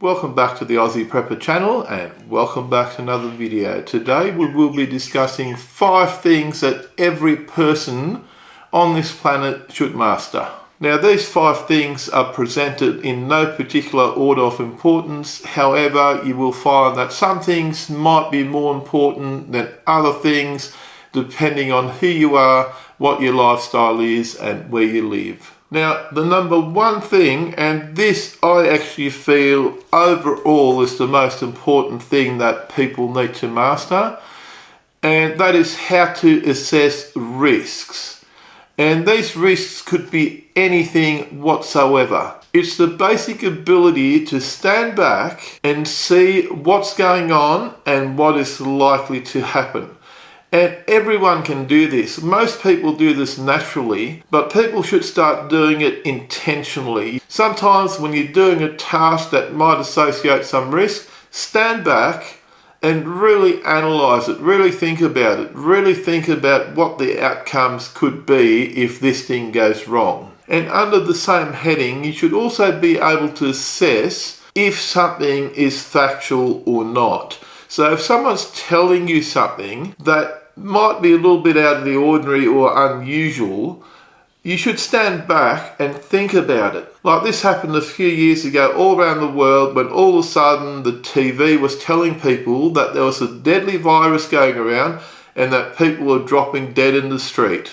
Welcome back to the Aussie Prepper channel and welcome back to another video. Today we will be discussing 5 things that every person on this planet should master. Now these 5 things are presented in no particular order of importance. However, you will find that some things might be more important than other things depending on who you are, what your lifestyle is and where you live. Now, the number one thing, and this I actually feel overall is the most important thing that people need to master, and that is how to assess risks. And these risks could be anything whatsoever. It's the basic ability to stand back and see what's going on and what is likely to happen. And everyone can do this. Most people do this naturally, but people should start doing it intentionally. Sometimes when you're doing a task that might associate some risk, stand back and really analyze it, really think about it, really think about what the outcomes could be if this thing goes wrong. And under the same heading, you should also be able to assess if something is factual or not. So if someone's telling you something that might be a little bit out of the ordinary or unusual, you should stand back and think about it. Like this happened a few years ago all around the world when all of a sudden the TV was telling people that there was a deadly virus going around and that people were dropping dead in the street.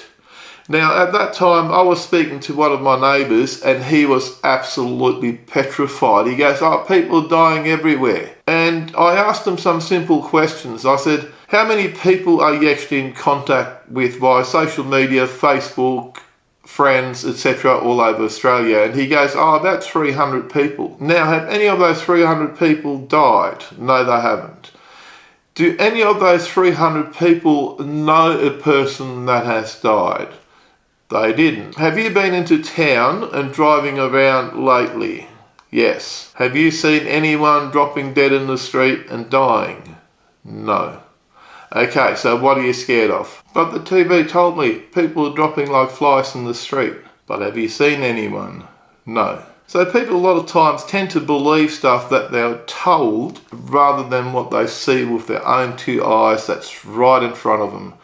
Now at that time I was speaking to one of my neighbours and he was absolutely petrified. He goes, "Oh, people are dying everywhere." And I asked him some simple questions. I said, "How many people are you actually in contact with via social media, Facebook, friends, etc. all over Australia?" And he goes, "Oh, about 300 people." Now, have any of those 300 people died? No, they haven't. Do any of those 300 people know a person that has died? They didn't. Have you been into town and driving around lately? Yes. Have you seen anyone dropping dead in the street and dying? No. Okay, so what are you scared of? But the TV told me people are dropping like flies in the street. But have you seen anyone? No. So people a lot of times tend to believe stuff that they're told rather than what they see with their own 2 eyes that's right in front of them.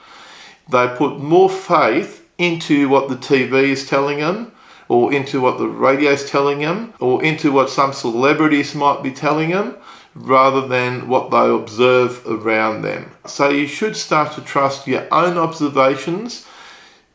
They put more faith into what the TV is telling them, or into what the radio is telling them, or into what some celebrities might be telling them, rather than what they observe around them. So you should start to trust your own observations,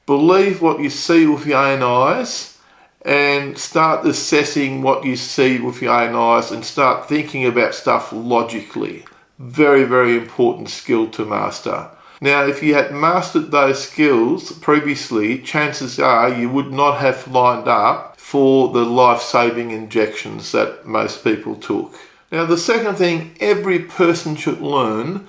believe what you see with your own eyes, and start assessing what you see with your own eyes and start thinking about stuff logically. Very, very important skill to master. Now, if you had mastered those skills previously, chances are you would not have lined up for the life-saving injections that most people took. Now, the second thing every person should learn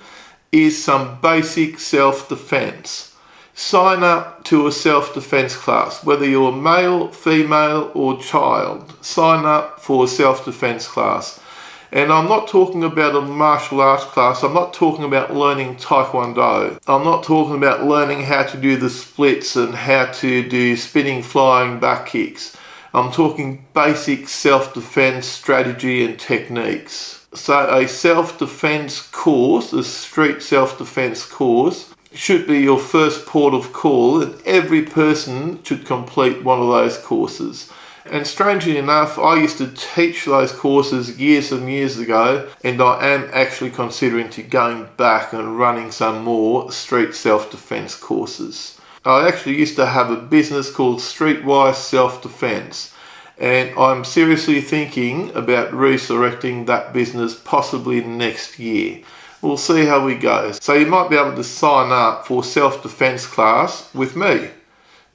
is some basic self-defense. Sign up to a self-defense class, whether you're male, female, or child. Sign up for a self-defense class. And I'm not talking about a martial arts class. I'm not talking about learning Taekwondo. I'm not talking about learning how to do the splits and how to do spinning, flying, back kicks. I'm talking basic self-defense strategy and techniques. So a self-defense course, a street self-defense course, should be your first port of call, and every person should complete one of those courses. And strangely enough, I used to teach those courses years and years ago, and I am actually considering to going back and running some more street self-defense courses. I actually used to have a business called Streetwise Self-Defense, and I'm seriously thinking about resurrecting that business possibly next year. We'll see how we go. So you might be able to sign up for self-defense class with me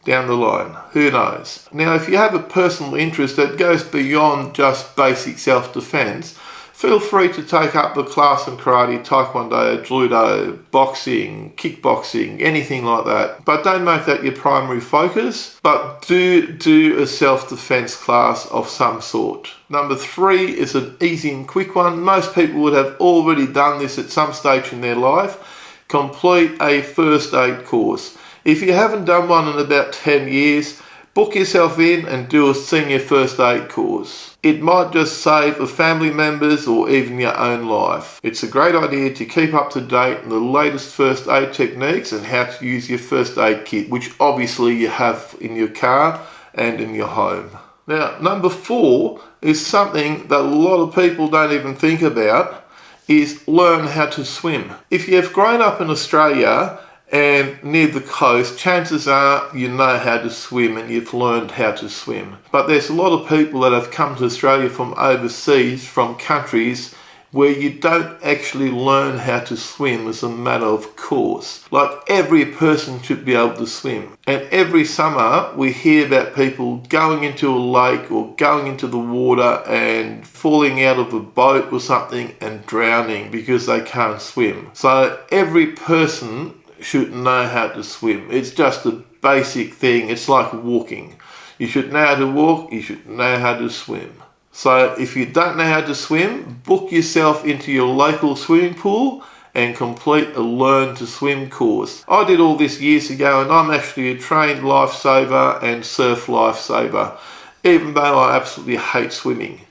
down the line, who knows. Now, if you have a personal interest that goes beyond just basic self-defense, feel free to take up the class in karate, taekwondo, judo, boxing, kickboxing, anything like that. But don't make that your primary focus, but do a self-defense class of some sort. Number 3 is an easy and quick one. Most people would have already done this at some stage in their life. Complete a first aid course. If you haven't done one in about 10 years, book yourself in and do a senior first aid course. It might just save a family member's or even your own life. It's a great idea to keep up to date on the latest first aid techniques and how to use your first aid kit, which obviously you have in your car and in your home. Now, number 4 is something that a lot of people don't even think about, is learn how to swim. If you have grown up in Australia and near the coast, chances are you know how to swim and you've learned how to swim. But there's a lot of people that have come to Australia from overseas, from countries where you don't actually learn how to swim as a matter of course. Like, every person should be able to swim. And every summer we hear about people going into a lake or going into the water and falling out of a boat or something and drowning because they can't swim. So every person should know how to swim. It's just a basic thing. It's like walking. You should know how to walk, you should know how to swim. So if you don't know how to swim, book yourself into your local swimming pool and complete a learn to swim course. I did all this years ago, and I'm actually a trained lifesaver and surf lifesaver, even though I absolutely hate swimming.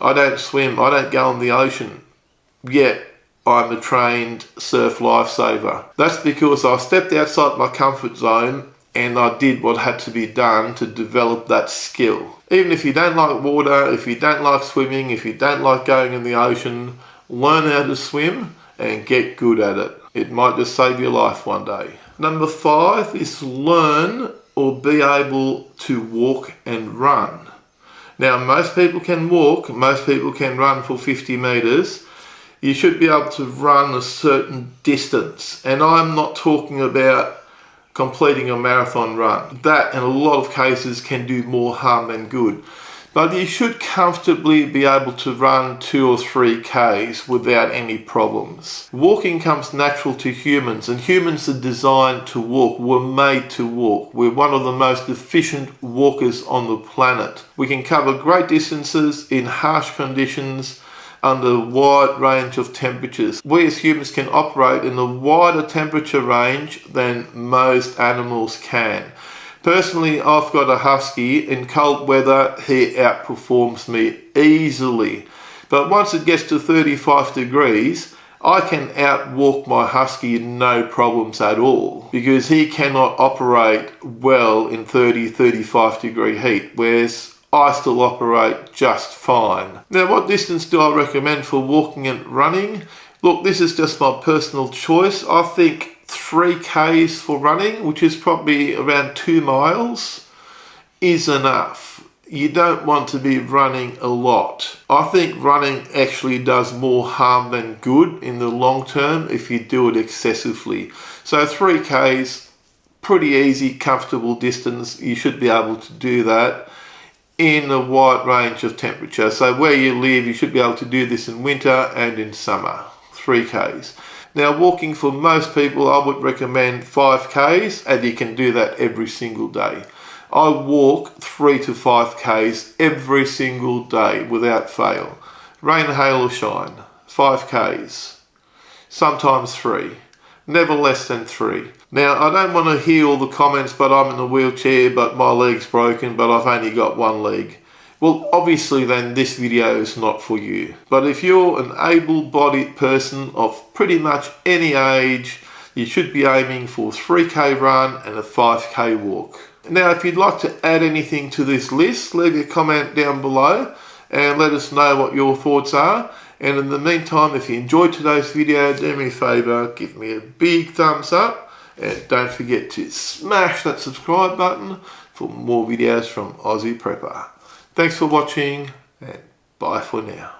I don't swim, I don't go in the ocean, yet I'm a trained surf lifesaver. That's because I stepped outside my comfort zone and I did what had to be done to develop that skill. Even if you don't like water, if you don't like swimming, if you don't like going in the ocean, learn how to swim and get good at it. It might just save your life one day. Number 5 is learn or be able to walk and run. Now, most people can walk, most people can run for 50 meters. You should be able to run a certain distance. And I'm not talking about completing a marathon run. That, in a lot of cases, can do more harm than good. But you should comfortably be able to run 2 or 3 Ks without any problems. Walking comes natural to humans, and humans are designed to walk. We're made to walk. We're one of the most efficient walkers on the planet. We can cover great distances in harsh conditions under a wide range of temperatures. We as humans can operate in a wider temperature range than most animals can. Personally, I've got a husky. In cold weather, he outperforms me easily. But once it gets to 35 degrees, I can outwalk my husky no problems at all, because he cannot operate well in 30-35 degree heat, whereas I still operate just fine. Now, what distance do I recommend for walking and running? Look, this is just my personal choice. I think 3 Ks for running, which is probably around 2 miles, is enough. You don't want to be running a lot. I think running actually does more harm than good in the long term if you do it excessively. So 3 Ks, pretty easy, comfortable distance. You should be able to do that in a wide range of temperature. So where you live, you should be able to do this in winter and in summer, 3 Ks. Now, walking for most people, I would recommend 5 Ks, and you can do that every single day. I walk 3 to 5 Ks every single day without fail. Rain, hail or shine, 5 Ks, sometimes 3, never less than 3. Now, I don't want to hear all the comments, but I'm in a wheelchair, but my leg's broken, but I've only got one leg. Well, obviously then this video is not for you. But if you're an able-bodied person of pretty much any age, you should be aiming for 3K run and a 5K walk. Now, if you'd like to add anything to this list, leave a comment down below and let us know what your thoughts are. And in the meantime, if you enjoyed today's video, do me a favour, give me a big thumbs up. And don't forget to smash that subscribe button for more videos from Aussie Prepper. Thanks for watching, and bye for now.